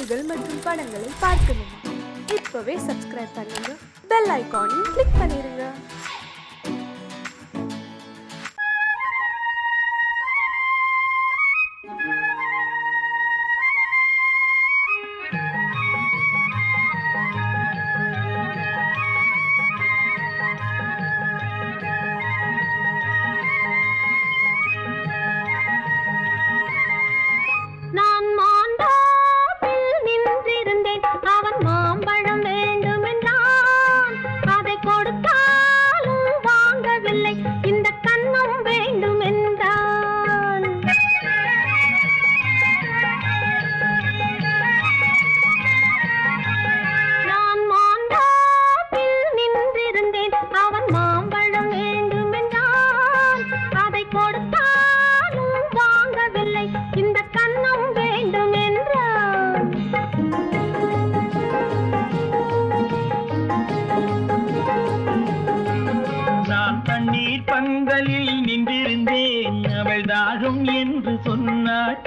செய்திகள் மற்றும் படங்களை பார்க்கணுமா? இப்பவே சப்ஸ்கிரைப் பண்ணுங்க, பெல் ஐகானையும் கிளிக் பண்ணிருங்க. பந்தலில் நின்றிருந்தேன், அவள் தாகம் என்று சொன்னாள்.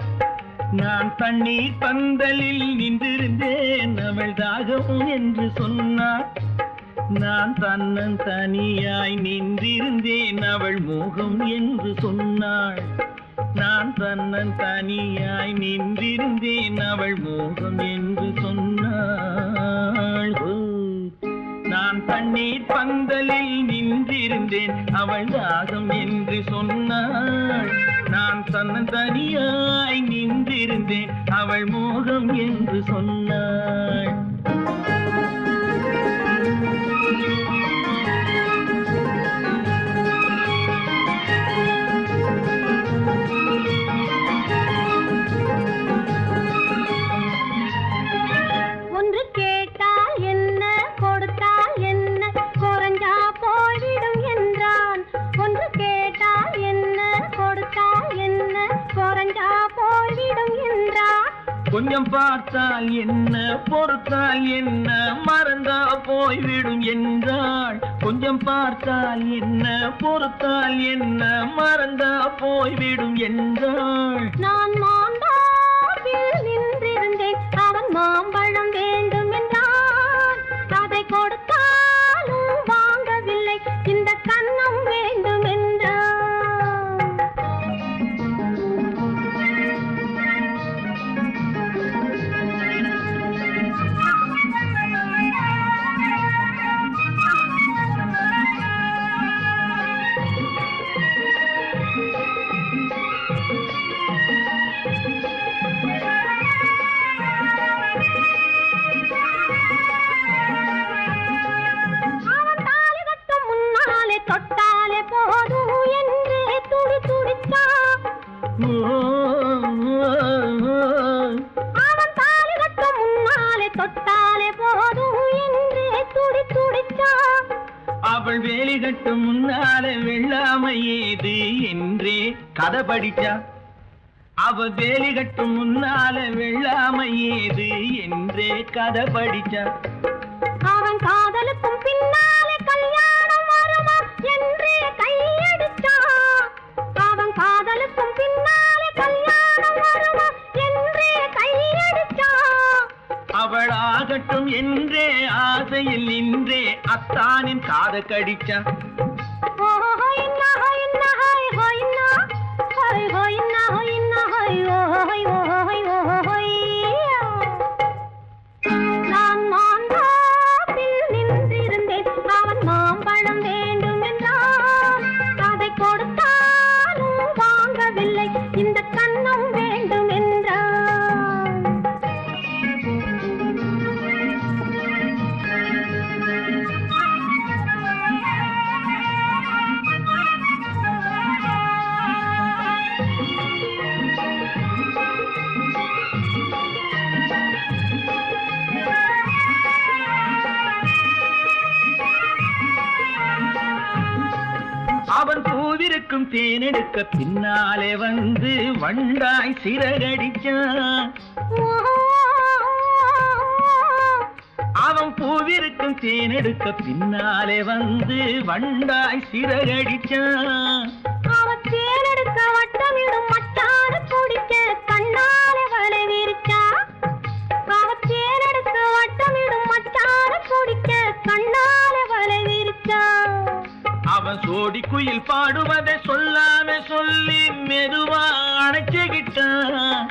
நான் தண்ணீர் பந்தலில் நின்றிருந்தேன், அவள் தாகம் என்று சொன்னாள். நான் தன்னன் தனியாய் நின்றிருந்தேன், அவள் மோகம் என்று சொன்னாள். நான் தன்னன் தனியாய் நின்றிருந்தேன், அவள் மோகம் என்று சொன்னாள். நான் தண்ணீர் பந்தலில் நின்றிருந்தேன், அவள் தாகம் என்று சொன்னாள். நான் தன்னன் தனியாய் நின்றிருந்தேன், அவள் மோகம் என்று சொன்னாள். கொஞ்சம் பார்த்தால் என்ன, பொறுத்தால் என்ன, மறந்தா போய்விடும் என்றாள். கொஞ்சம் பார்த்தால் என்ன, பொறுத்தால் என்ன, மறந்தா போய்விடும் என்றாள். நான் மாந்தாவில் நின்றிருந்தேன், அவன் மாம்பழம் வேண்டும் என்றான். அதை கொடுத்தாலும் வாங்கவில்லை, இந்த கன்னம் வேண்டும் என்றான். தொட்டாலே போதும் என்றே துடி துடிச்சா. அவன் தாலி கட்ட முன்னாலே தொட்டாலே போதும் என்றே துடி துடிச்சா. அவள் வேலி கட்டும் முன்னாலே வெள்ளாமை ஏது என்றே கதை படிச்சா. அவள் வேலி கட்டும் முன்னாலே வெள்ளாமை ஏது என்றே கதை படிச்சா. அவன் காதலுக்கும் பின்னாலே கல்யாணம் வருமா என்றே கையடிச்சா. அவன் காதலுக்கும் பின்னாலே கல்யாணம் வருமா என்றே கையடிச்சா. அவள் ஆகட்டும் என்றே ஆசையில் நின்றே அத்தானின் காத கடிச்சா. இந்த கன்னம் வேண்டும் என்றான். அவன் பூவிருக்கும் தேனெடுக்க பின்னாலே வந்து வண்டாய் சிறகடிச்சான். அவன் பூவிருக்கும் தேனெடுக்க பின்னாலே வந்து வண்டாய் சிறகடிச்சான். அவன் தேனெடுக்க வட்டமிடும் மட்டான குடிக்க கண்ணாலே வலை விரிச்சா. அவன் குயில் பாடுவதை சொல்லாம சொல்லி மெதுவா அணைச்சுக்கிட்டான்.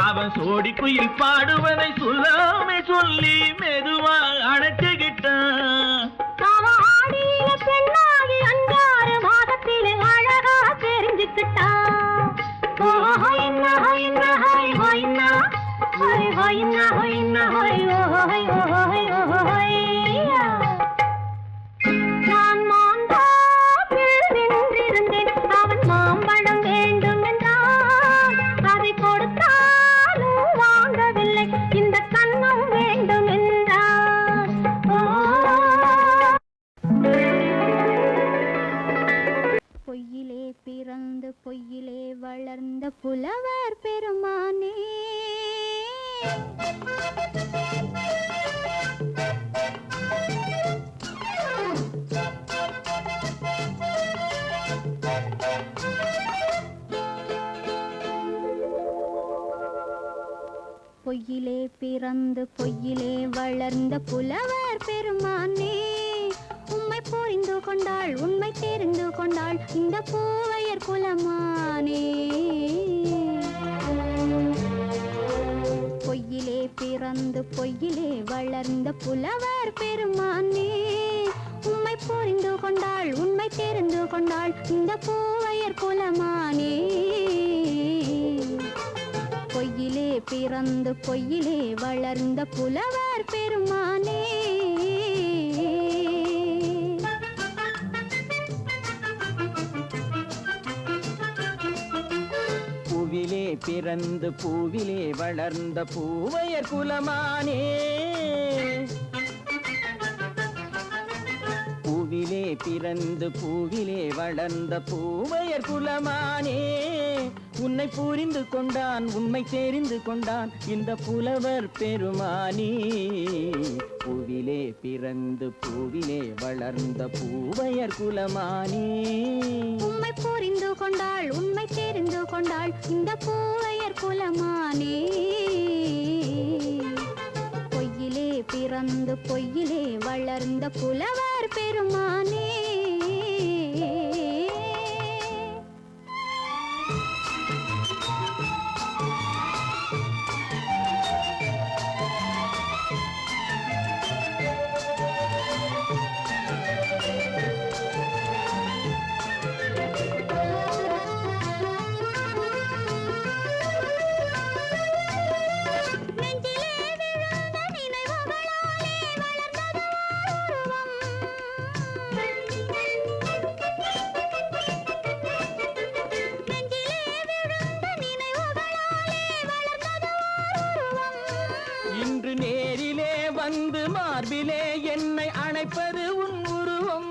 அவன் சோடி குயில் பாடுவதை சொல்லாம சொல்லி மெதுவா அணைச்சுக்கிட்டான். ஆடியில பெண்ணாகி 5-6 மாதத்திலே அழகா தெரிஞ்சுக்கிட்டான். நான் மாந்தாப்பில் நின்றிருந்தேன். அவன் மாம்பழம் வேண்டும் என்றான். அதை கொடுத்தாலும் வாங்கவில்லை. இந்த கன்னம் வேண்டும் என்றான். பொய்யிலே பிறந்து பொய்யிலே வளர்ந்த புலவர் பெருமானே, பொய்யிலே பிறந்து பொய்யிலே வளர்ந்த புலவர் பெருமானே, உம்மை புரிந்து கொண்டாள் உண்மை தெரிந்து கொண்டாள் இந்த பூவையர் குலமானே. பொய்யிலே பிறந்து பொய்யிலே வளர்ந்த புலவர் பெருமானே, உம்மை புரிந்து கொண்டாள் உண்மை தெரிந்து கொண்டாள் இந்த பூவையர் குலமானே. பொய்யிலே பிறந்து பொய்யிலே வளர்ந்த புலவர் பெருமானே. பூவிலே பிறந்து பூவிலே வளர்ந்த பூவையர் குலமானே. பூவிலே பிறந்து பூவிலே வளர்ந்த பூவையர் குலமானே, உன்னை புரிந்து கொண்டான் உண்மை தெரிந்து கொண்டான் இந்த புலவர் பெருமானே. பூவிலே பிறந்து பூவிலே வளர்ந்த பூவையர் குலமானே, உம்மை புரிந்து கொண்டாள் உண்மை தெரிந்து கொண்டாள் இந்த பூவையர் குலமானே. பொய்யிலே பிறந்து பொய்யிலே வளர்ந்த புலவர் பெருமானே. இன்று நேரிலே வந்து மார்பிலே என்னை அணைப்பது உன் உருவம்.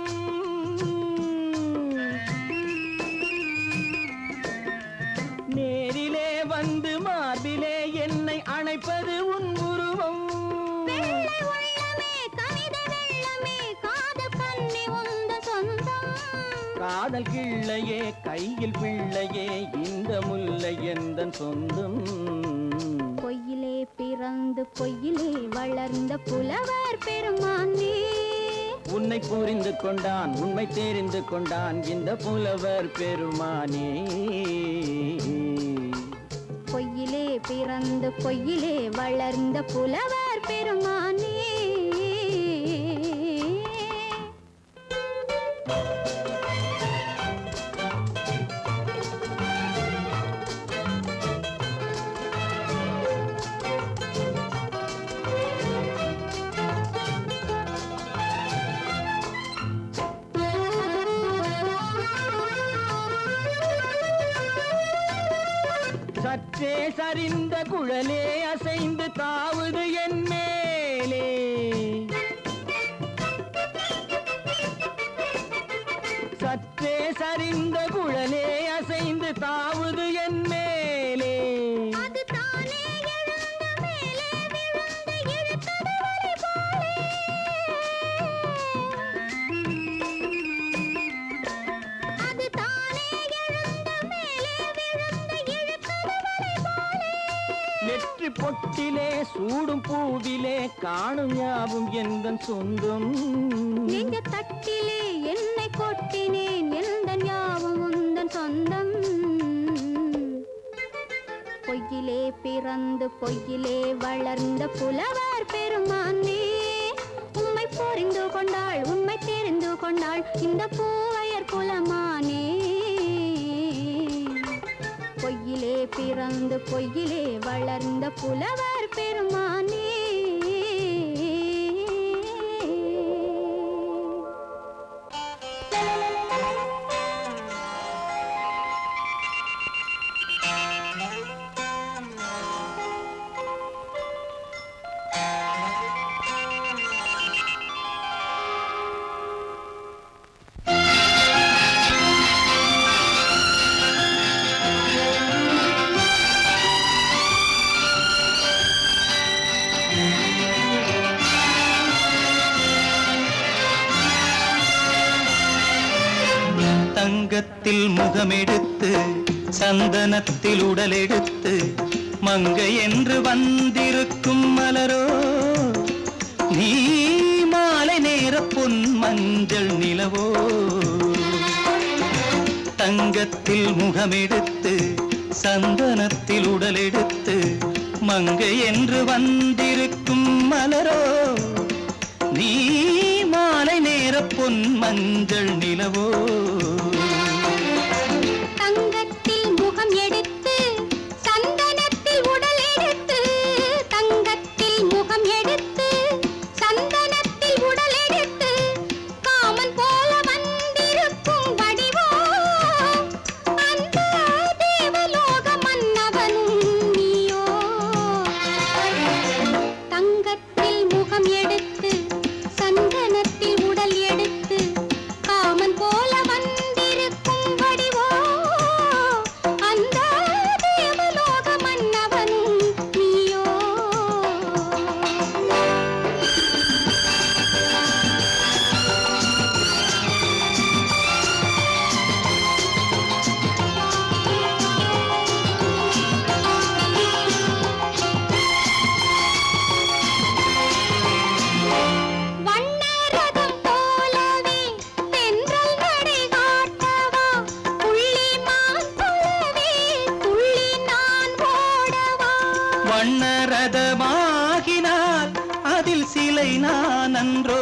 நேரிலே வந்து மார்பிலே என்னை அணைப்பது உன் உருவம். காதல் கிள்ளையே கையில் பிள்ளையே இந்த முல்லை எந்தன் சொந்தம். பொய்யிலே பிறந்து பொய்யிலே வளர்ந்த புலவர் பெருமானே, உன்னை புரிந்து கொண்டான் உண்மை தெரிந்து கொண்டான் இந்த புலவர் பெருமானே. பொய்யிலே பிறந்து பொய்யிலே வளர்ந்த புலவர் பெருமானே. சற்றே சரிந்த குழலே அசைந்து தாவுது என் மேலே. சற்றே சரிந்த குழலே அசைந்து தாவுது என் மேலே. நெற்றி பொட்டிலே சூடும் பூவிலே காணும் யாவும் எந்தன் சொந்தம். நெஞ்ச தட்டிலே என்னை கொட்டினேன் எந்தன் பொய்யிலே பிறந்து பொய்யிலே வளர்ந்த புலவர் பெருமானே, உம்மை புரிந்து கொண்டாள் உண்மை தெரிந்து கொண்டாள் இந்த பூவையர் குலமானே. பொய்யிலே பிறந்து பொய்யிலே வளர்ந்த புலவர் பெருமானே. தங்கத்தில் முகமெடுத்து சந்தனத்தில் உடலெடுத்து மங்கை என்று வந்திருக்கும் மலரோ, நீ மாலை நேர பொன் மஞ்சள் நிலவோ. தங்கத்தில் முகமெடுத்து சந்தனத்தில் உடலெடுத்து மங்கை என்று வந்திருக்கும் மலரோ, நீ மாலை நேர பொன் மஞ்சள் நிலவோ. தங்கத்தில் முகம் எடுத்து சந்தனத்தில் உடல் எடுத்து, தங்கத்தில் முகம் எடுத்து சந்தனத்தில் உடல் எடுத்து காமன் போல வந்திருக்கும் வடிவோ, அந்த தேவலோக மன்னவனும் நீயோ. தங்கத்தில் முகம் எடுத்து சந்தனத்தில் உடல் எடுத்து காமன் போல வந்திருக்கும் வடிவோ, அந்த தேவலோக மன்னவனும் நீயோ. வண்ணரதம் போலவே தென்றல் நடை காட்டவா, புள்ளிமான் போலவே துள்ளி நான் ஓடவா. வண்ணரதமாகினால் அதில் சிலை நான் அன்றோ,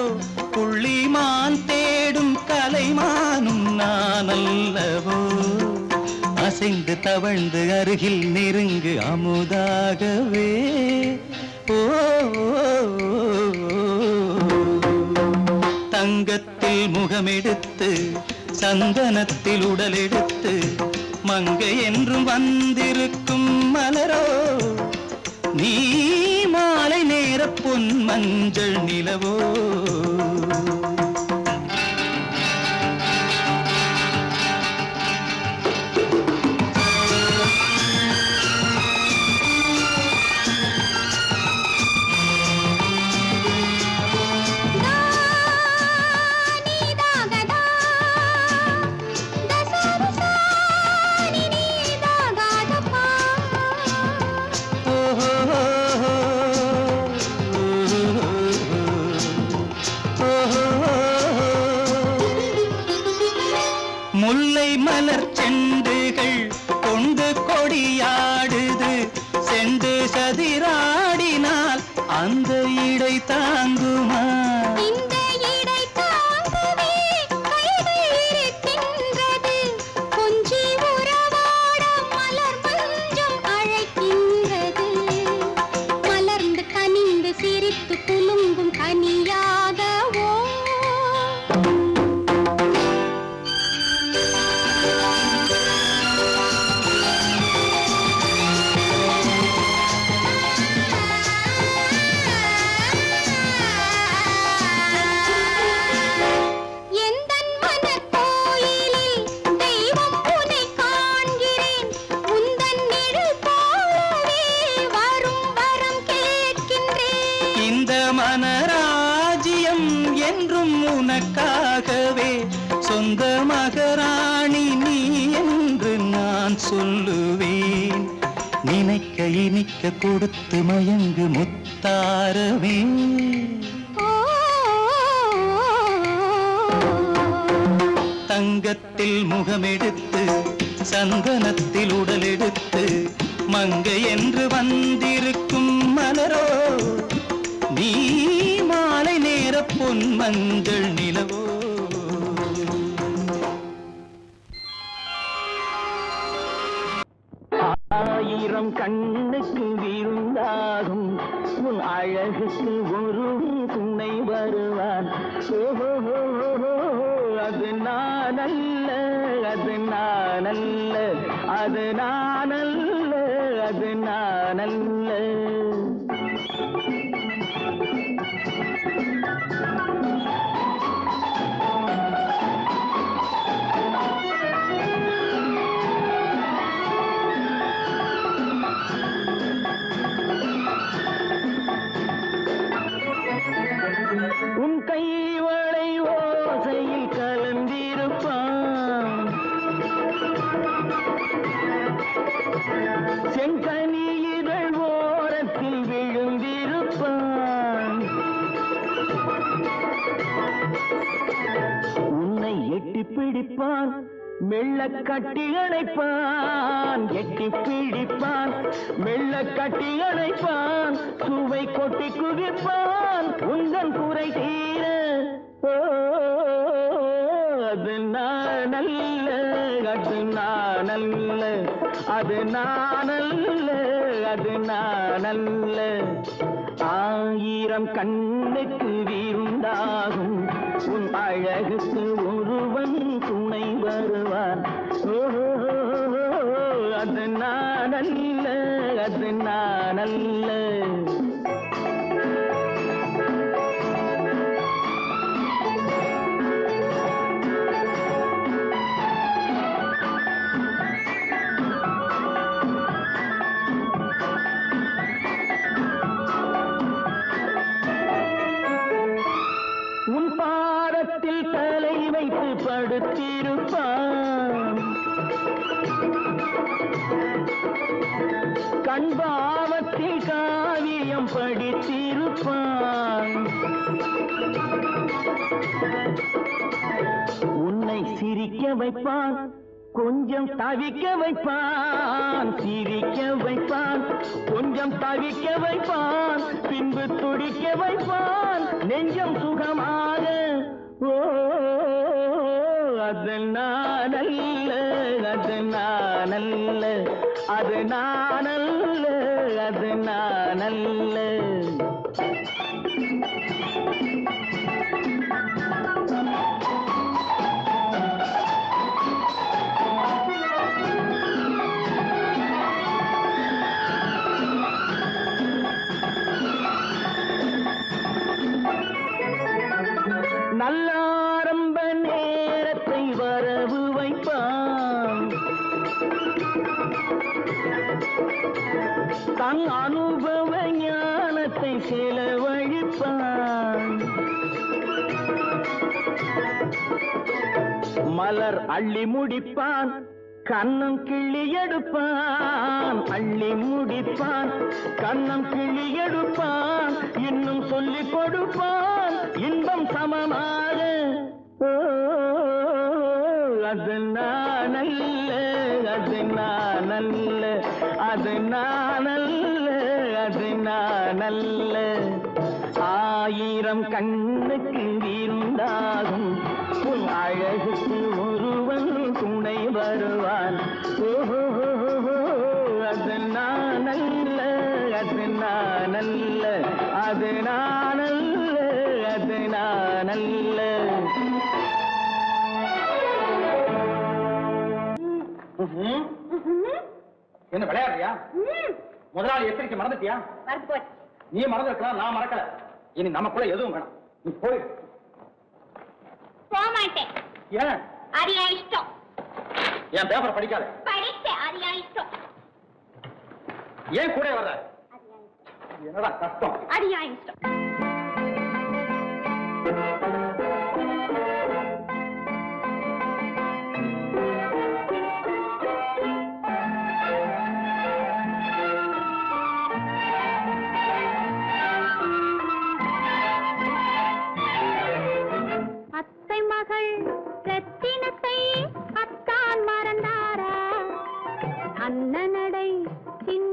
புள்ளிமான் தேடும் கலைமானும் நான் அல்லவோ. அசைந்து தவழ்ந்து அருகில் நெருங்கு அமுதாகவே. ஓ, தங்கத்தில் முகமெடுத்து சந்தனத்தில் உடலெடுத்து மங்கை என்றும் வந்திருக்கும் மலரோ, நீ மாலை நேர பொன் மஞ்சள் நிலவோ. முல்லை மலர் செண்டுகள் கொண்டு கொடியாடுது, செண்டு சதிராடினால் அந்த இடை தாங்குமா. இந்த இடை தாங்கவே கைகள் இருக்கின்றது, கொஞ்சி உறவாட மலர் மஞ்சம் அழைக்கின்றது. மலர்ந்து கனிந்து சிரித்து குலுங்கும் கனியாகவோ. எந்தன் மனக்கோயிலில் தெய்வம் உன்னை காண்கிறேன், உந்தன் நிழல் போலவே வரும் வரம் கேட்கின்றேன். இந்த மனராஜ்யம் என்றும் உனக்காகவே, சொந்த மகராணி நீ என்று நான் சொல்லுவேன். நினைக்க இனிக்க கொடுத்து மயங்கு முத்தாரவே. தங்கத்தில் முகமெடுத்து சந்தனத்தில் உடலெடுத்து மங்கை என்று வந்திருக்கும் மலரோ நீ மாலை நேர பொன் மஞ்சள் நிலவோ. ஆயிரம் கண்ணுக்கு விருந்தாகும் உன் அழகுக்கு ஒரு துணை வருவான். அது நான் அல்ல, அது நான் அல்ல, அது நான் அல்ல, அது நான் அல்ல. உன் கைவளை ஓசையில் கலந்திருப்பான், செங்கனியிதழ் ஓரத்தில் விழுந்திருப்பான். உன்னை எட்டி பிடிப்பான், மெல்ல கட்டி அணைப்பான். எட்டி பிடிப்பான், மெல்ல கட்டி அணைப்பான். சுவை கொட்டி குவிப்பான் உந்தன் குறை தீர. அது நான் அல்ல, அது நான் அல்ல, அது நான் அல்ல, அது நான் அல்ல. ஆயிரம் கண்ணுக்கு விருந்தாகும் உன் அழகுக்கு ஒருவன் துணை வருவான். அது நான் அல்ல, அது நான் அல்ல. உன் பாதத்தில் தலை வைத்து படுத்திருப்பான், கண்பாவத்தில் காவியம் படித்திருப்பான். உன்னை சிரிக்க வைப்பான், கொஞ்சம் தவிக்க வைப்பான். சிரிக்க வைப்பான், கொஞ்சம் தவிக்க வைப்பான். பின்பு துடிக்க வைப்பான் நெஞ்சம் சுகமாக. ஓ அது நான் அல்ல, அது நான் அல்ல, அது நான் அல்ல, அது நான் அல்ல. நல்லாரம்ப நேரத்தை வரவு வைப்பான், தன் அனுபவ ஞானத்தை செலவழிப்பான். மலர் அள்ளி முடிப்பான், கண்ணம் கிள்ளி எடுப்பான். அள்ளி முடிப்பான், கண்ணம் கிள்ளி எடுப்பான். இன்னும் சொல்லிக் கொடுப்பான் இன்பம் சமமாக. அது நான் அல்ல, அது நான் அல்ல, அது நான் அல்ல, அது நான் அல்ல. ஆயிரம் கண்ணுக்கு விருந்தாகும் உன் அழகுக்கு ஒருவன் துணை வருவான். அது நான் அல்ல, அது நான் அல்ல, அது நான் அல்ல, அது நான் அல்ல. என்ன விளையாடுறியா? முதலாளி எச்சரிக்கை மறந்துட்டியா? நீ மறந்துருக்கலாம், நான் மறக்கல. இனி நமக்குள்ள எதுவும் வேணாம், நீ போய். போக மாட்டேன். ஏன்? அது என் இஷ்டம். என் பேப்பர் படிக்காத. படித்தேன், அது என் இஷ்டம். ஏன் கூட வர்ற? என்னடா கஷ்டம்? அது என் இஷ்டம். ரத்தினத்தை அத்தான் மறந்தாரா? அண்ணனடை சின்ன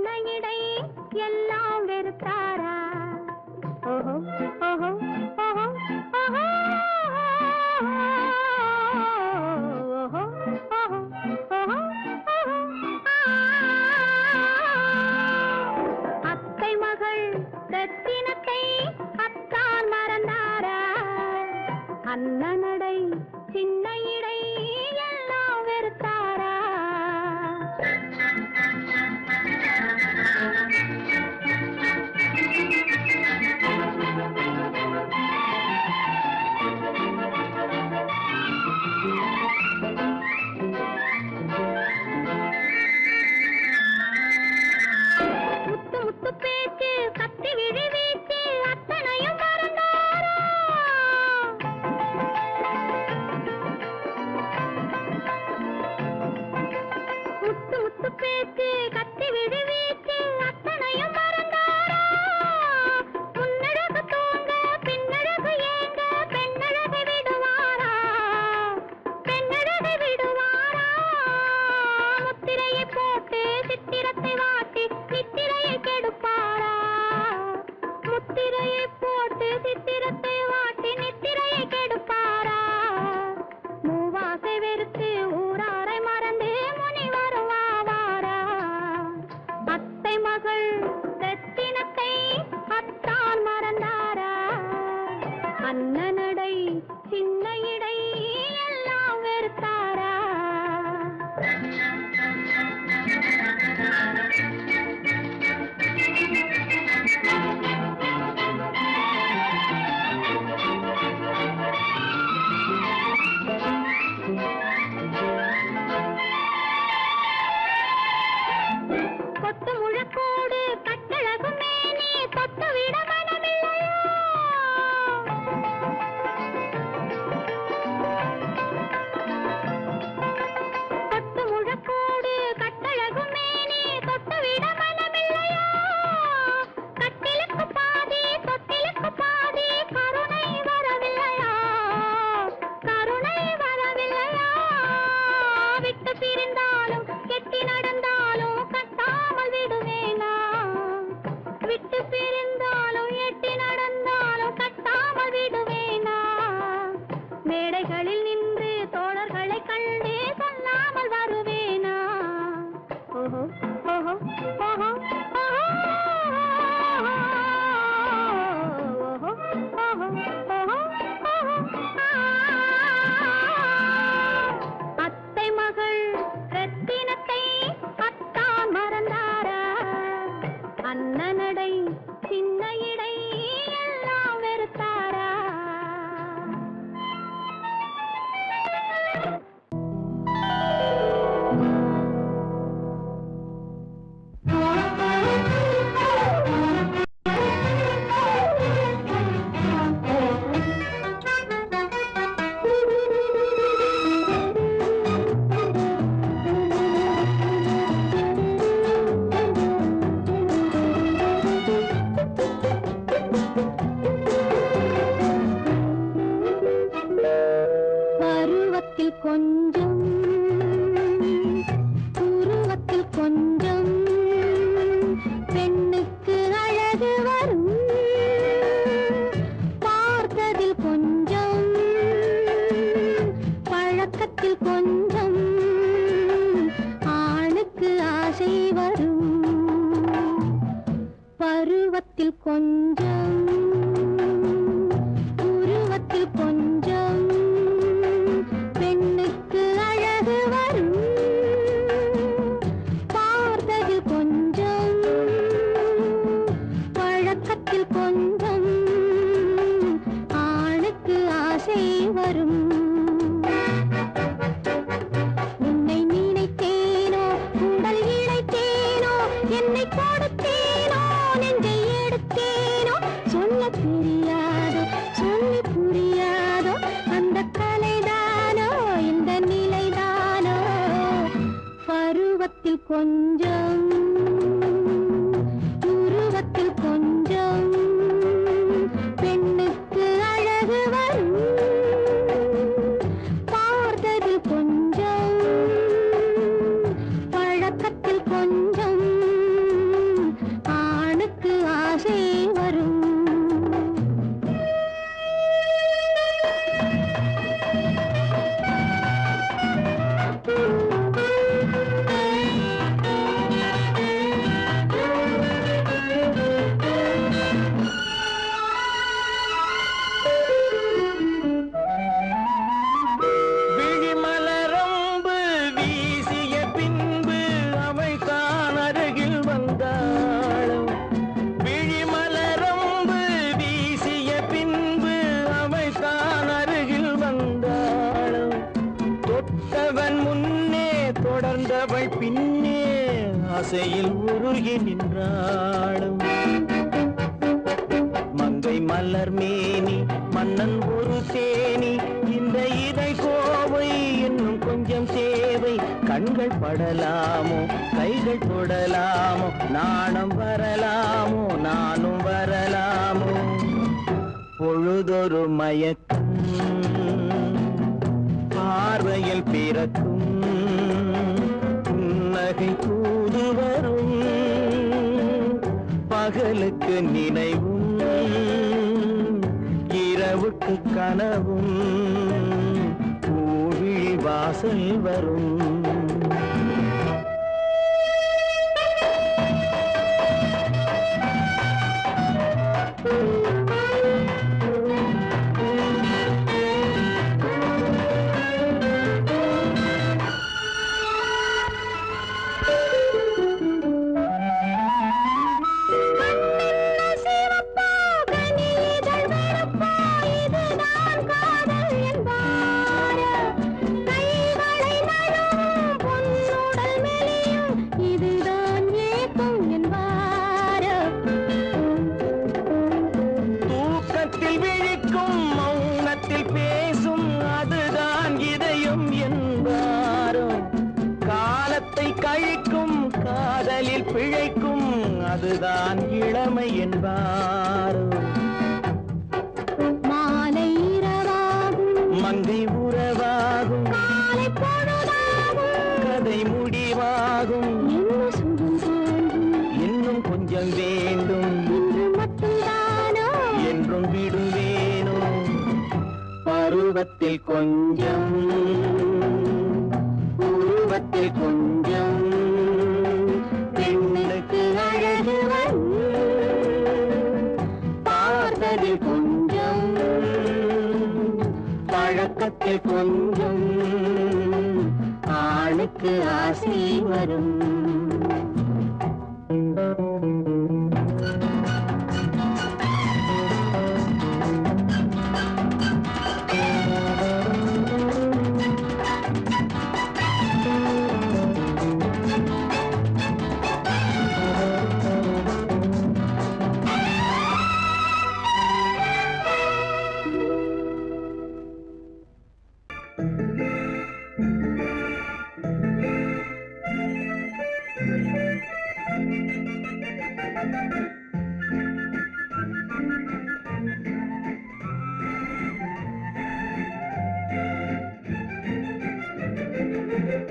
முத்திரையை போட்டு சித்திரத்தை வாட்டி நித்திரையை கெடுப்பாரா மூவாசை வெறுத்து ஊராரை மறந்து முனி வருவாரா அத்தை மகள் ரத்தினத்தை அத்தான் மறந்தாரா அண்ணனடை சின்ன இடை எல்லாம் வெறுத்தாரா கொத்து முழக்கோடு கட்டழகு மேனி தொட்டு விட மனமில்லையோ கொத்து முழக்கோடு கட்டழகு மேனி தொட்டு விட மனமில்லையோ கட்டிலுக்கு பாதி தொட்டிலுக்கு பாதி கருணை வரவில்லையா கருணை வரவில்லையா விட்டு பிரிந்தாலும் கெட்டி நடந்தாலும் கட்டாமல் விடுவேனா விட்டு பிரிந்தாலும் எட்டி நடந்தாலும் கட்டாமல் விடுவேனா மேடைகளில் நின்று தோழர்களை கண்டு சொல்லாமல் வருவேனா ஓஹோ ஓஹோ ஓஹோ அத்தை மகள் ரத்தினத்தை அத்தான் மறந்தாரா அண்ணனடை சின்ன இடை எல்லாம் வெறுத்தாரா பருவத்தில் கொஞ்சம் உருவத்தில் கொஞ்சம் பெண்ணுக்கு அழகு வரும் பார்த்ததில் கொஞ்சம் பழக்கத்தில் கொஞ்சம் ஆணுக்கு ஆசை வரும் பருவத்தில் கொஞ்சம் உருவத்தில் கொஞ்சம் பெண்ணுக்கு அழகு வரும் பார்த்ததில் கொஞ்சம் பழக்கத்தில் கொஞ்சம் ஆணுக்கு ஆசை வரும் உன்னை நினைத்தேனோ உடல் இழைத்தேனோ என்னை கொடுத்தேனோ நெஞ்சை எடுத்தேனோ சொல்ல தெரியாதோ சொல்லி புரியாதோ அந்த கலைதானோ இந்த நிலைதானோ பருவத்தில் கொஞ்சம் உருவத்தில் கொஞ்சம் பெண்ணுக்கு அழகு வரும் பார்த்ததில் கொஞ்சம் பழக்கத்தில் கொஞ்சம் ஆணுக்கு ஆசை வரும் விழிமலரம்பு வீசிய பின்பு அவை தான் அருகில் வந்தாளும் விழிமலரம்பு வீசிய பின்பு அவை தான் அருகில் வந்தாளும் தொட்டவன் முன்னே தொடர்ந்தவள் பின்னே ஆசையில் உருகி நின்றாளும் மங்கை மலர் மேனி மன்னன் ஒரு தேனி இந்த இதை கோவை இன்னும் கொஞ்சம் தேவை கண்கள் படலாமோ கைகள் தொடலாமோ நாணம் வரலாமோ நானும் வரலாமோ பொழுதொரு மயக்கம் பார்வையில் பிறக்கும் புன்னகை தூது வரும் பகலுக்கு நினைவும் ஊருக்கு கனவும் பூவிழி வாசல் வரும். பிழைக்கும் அதுதான் இளமை என்பார். மாலை இரவாகும் மங்கை உறவாகும் காலை பொழுதாகும் கதை முடிவாகும். என்ன சுகம் தோன்றும் இன்னும் கொஞ்சம் வேண்டும் இன்று மட்டும்தானோ என்றும் விடுவேனோ. பருவத்தில் கொஞ்சம் உருவத்தில் கொஞ்சம் பெண்ணுக்கு அழகு பார்த்ததில் கொஞ்சம் பழக்கத்தில் கொஞ்சம் ஆணுக்கு ஆசை வரும்.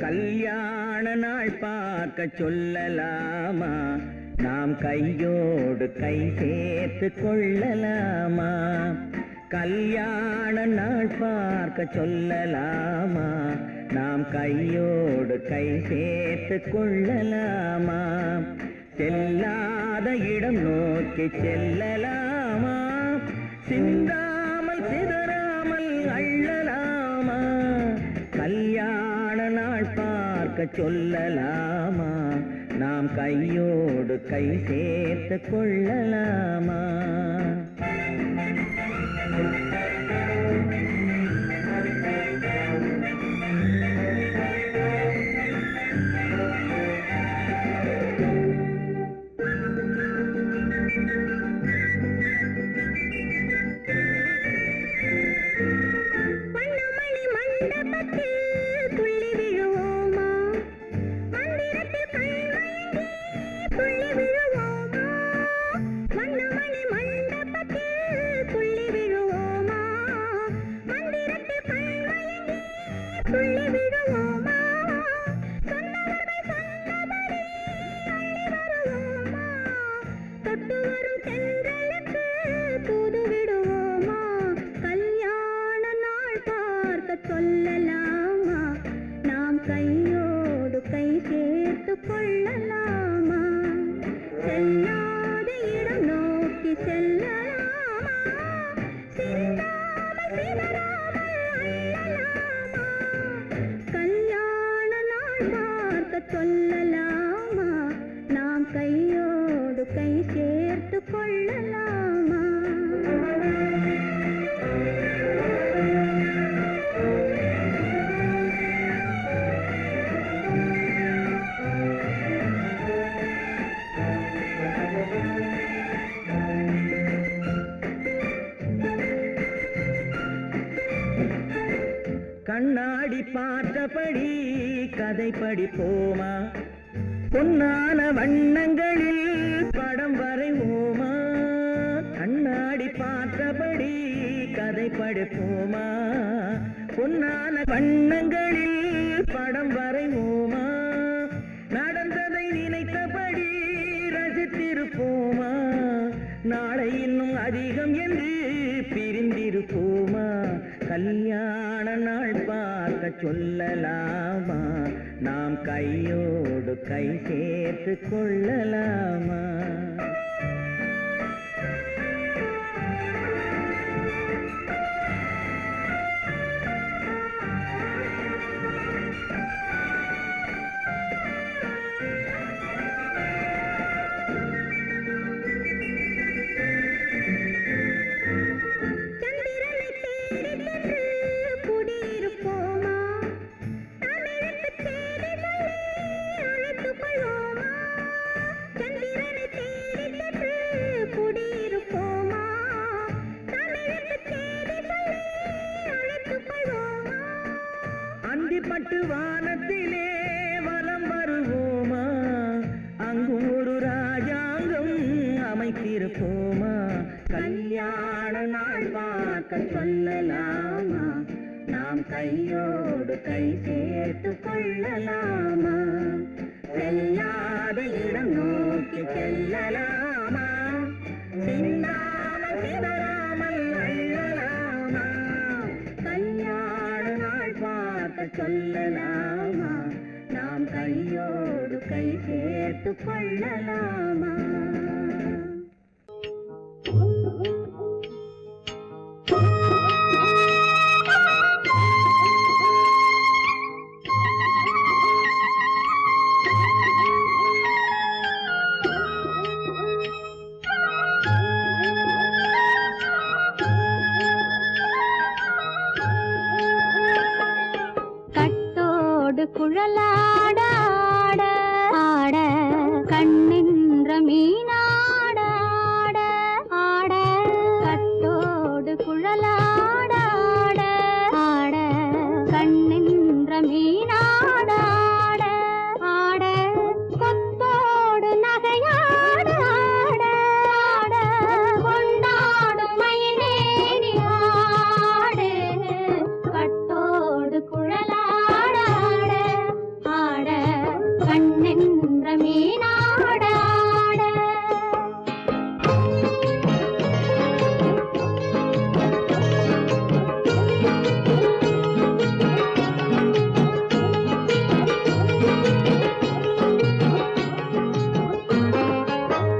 கல்யாண நாள் பார்க்க சொல்லலாமா, நாம் கையோடு கை சேர்த்து கொள்ளலாமா. கல்யாண நாள் பார்க்க சொல்லலாமா, நாம் கையோடு கை சேர்த்து கொள்ளலாமா. செல்லாத இடம் நோக்கி செல்லலாமா, சிந்தாமல் சிதறாமல் அள்ளலாமா. கல்யாண நாள் பார்க்க சொல்லலாமா, நாம் கையோடு கை சேர்த்து கொள்ளலாமா. சொல்லலாமா, நாம் கையோடு கை சேர்த்து கொள்ளலாமா. செல்லாத இடம் நோக்கி செல்லலாமா, சிந்தாமல் சிதறாமல் அள்ளலாமா. கல்யாண நாள் பார்க்க சொல்லலாமா, நாம் கையோடு கை சேர்த்து கொள்ளலாமா. கண்ணாடி பார்த்தபடி கதை படிப்போமா, பொன்னான வண்ணங்களில் படம் வரைவோமா. கண்ணாடி பார்த்தபடி கதை படிப்போமா, பொன்னான வண்ணங்களில் படம் வரைவோமா. நடந்ததை நினைத்தபடி ரசித்திருப்போமா, நாளை இன்னும் அதிகம் என்று பிரிந்திருப்போமா கல்யாண நாள் பார்க்க சொல்லலாமா நாம் கையோடு கை சேர்த்து கொள்ளலாமா பட்டு வானத்திலே வலம் வருவோமா அங்கும் ஒரு ராஜாங்கம் அமைத்திருப்போமா கல்யாண நாள் பார்க்க சொல்லலாமா நாம் கையோடு கை சேர்த்து கொள்ளலாமா செல்லாத இடம் நோக்கி செல்லலாமா சின்னாமல் சிதறாமல் அள்ளலாமா கல்யாண நாள் பார்க்க சொல்லலாமா நாம் கையோடு கை சேர்த்து கொள்ளலாமா குழலாட ஆட ஆட கண்ணின்ற மீனாட ஆட ஆட கட்டோடு குழலாட ஆட ஆட கண்ணின்ற மீனாட ஆட ஆட கொத்தோடு நகையாட ஆட ஆட கொண்டாடும் மயிலேறி ஆடு கட்டோடு குழலாட கண்ணென்ற மீனாட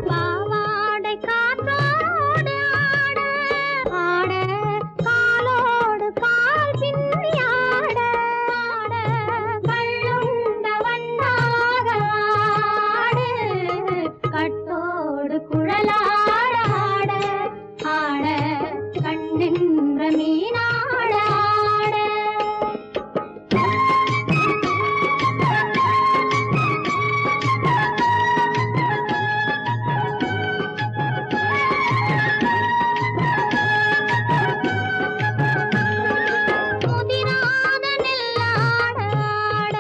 பாவாடை காற்றோடு ஆட ஆட காலோடு கால் பின்னி ஆட ஆட கள்ளுண்ட வண்ணாக ஆடு கட்டோடு குழலாட ஆட ஆட கண்ணென்ற மீனாட ஆட முதிராத நெல்லாட ஆட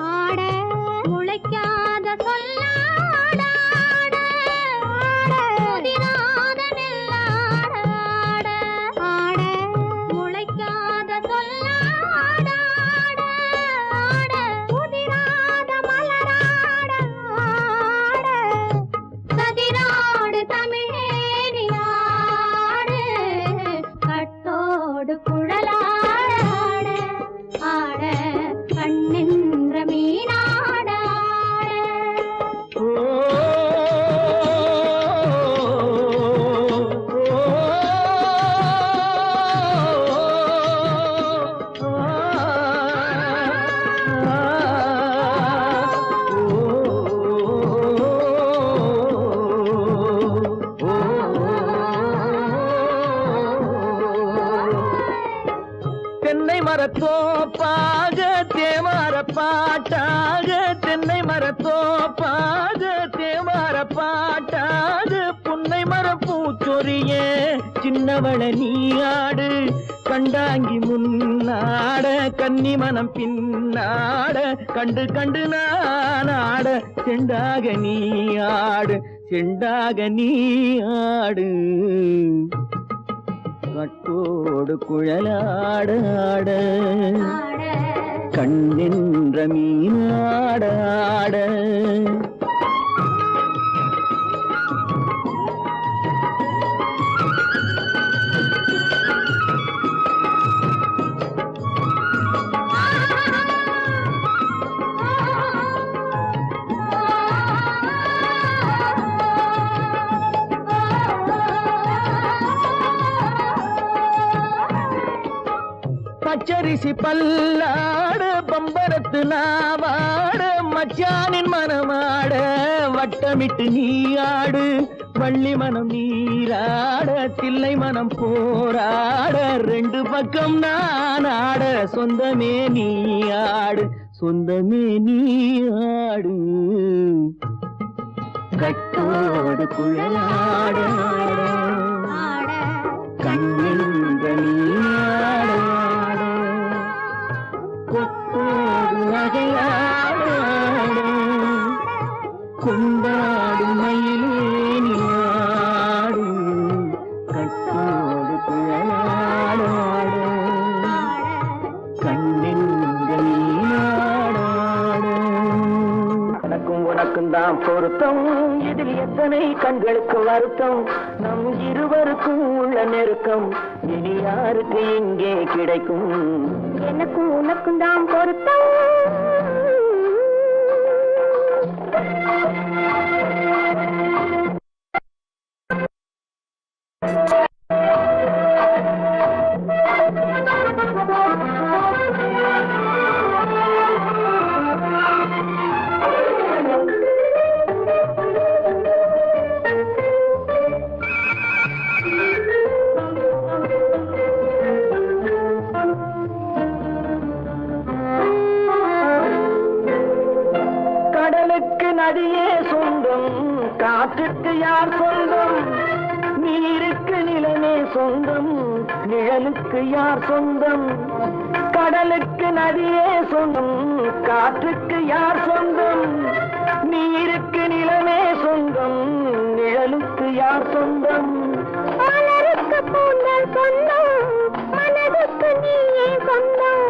ஆட முளைக்காத சொல்லாட ஆட ஆட முதிராத நெல்லாட ஆட ஆட முளைக்காத சொல்லாட ஆட ஆட முதிராத மலராட ஆட கதிராடு தமிழேறி ஆடு கட்டோடு குழலாட ஆட கண்ணென்ற மீனாட தென்னை மரத்தோப்பாக தேமார பாட்டாக தென்னை மரத்தோப்பாக தேமார பாட்டாக புன்னை மர பூச்சொரிய சின்னவள நீயாடு கண்டாங்கி முன்னாட கன்னி மனம் பின்னாட கண்டு கண்டு நானாட செண்டாக நீயாடு செண்டாக நீயாடு கட்டோடு குழலாட ஆட கண்ணென்ற மீனாட ஆட பச்சரிசி பல்லாடு பம்பரத்து நாவாடு மச்சானின் மனமாட வட்டமிட்டு நீ ஆடு வள்ளி மனம் நீராட தில்லை மனம் போராட ரெண்டு பக்கம் நான் ஆட சொந்தமே நீ ஆடு சொந்தமே நீ ஆடு கட்டோடு குழலாட கண்ணின்ற நீயாட கொத்தோடு நகையாட கொண்டாடு மயிலே நீயாடு கட்டோடு குழலாட கண்ணின்ற நீயாட எனக்கும் உனக்கும் தான் பொருத்தம் இதில் எத்தனை கண்களுக்கு வருத்தம் நம் இருவருக்கும் உள்ள நெருக்கம் இனி யாருக்கு இங்கே கிடைக்கும் எனக்கும் உனக்கும் தான் பொருத்தம் கடலுக்கு நதியே சொந்தம் காற்றுக்கு யார் சொந்தம் நீருக்கு நிலமே சொந்தம் நிழலுக்கு யார் சொந்தம் கடலுக்கு நதியே சொந்தம் காற்றுக்கு யார் சொந்தம் நீருக்கு நிலமே சொந்தம் நிழலுக்கு யார் சொந்தம் மலருக்கு பூந்தல் சொந்தம் மனதுக்கு நீயே சொந்தம்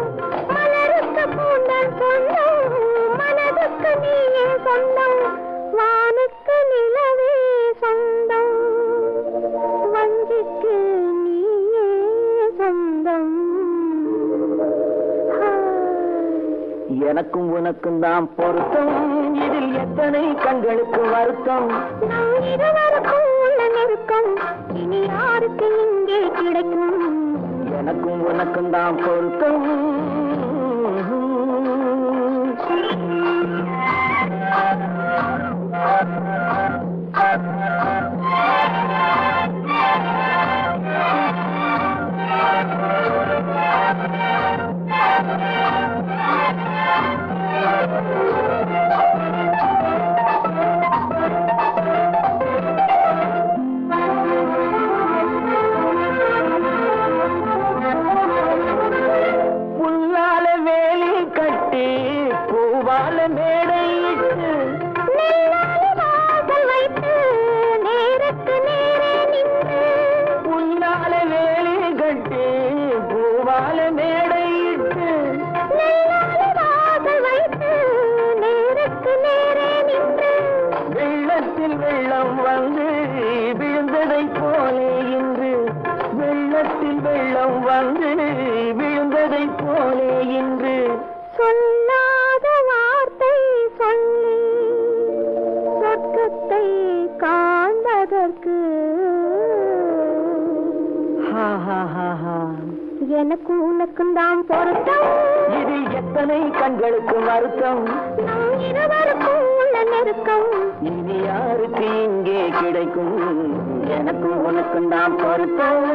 மலருக்கு பூந்தல் சொந்தம் மனதுக்கு நீயே சொந்தம் வானுக்கு நிலவே சொந்தம் வஞ்சிக்கு நீயே சொந்தம் எனக்கும் உனக்கும் தான் பொருத்தம் இதில் எத்தனை கண்களுக்கு வருத்தம் நம் இருவருக்கும் உள்ள நெருக்கம் இனி யாருக்கு இங்கே கிடைக்கும் எனக்கும் உனக்கும் தான் பொருத்தம் புல்லால வேலி கட்டி பூவால மேடையிட்டு வாசல் வைத்து நேருக்கு நேரே நின்று புல்லால வேலி கட்டி பூவால மேடையிட்டு வாசல் வைத்து நேருக்கு நேரே நின்று வெள்ளத்தில் வெள்ளம் வந்து விழுந்ததை போலே இன்று வெள்ளத்தில் வெள்ளம் வந்து விழுந்ததை போலே இன்று சொல்லாத வார்த்தை சொல்லி சொர்க்கத்தை காண்பதற்கு எனக்கும் உனக்கும் தான் பொருத்தம் இதில் எத்தனை கண்களுக்கு வருத்தம் நம் இருவருக்கும் உள்ள நெருக்கம் இனி யாருக்கு இங்கே கிடைக்கும் எனக்கும் உனக்கும் தான் பொருத்தம்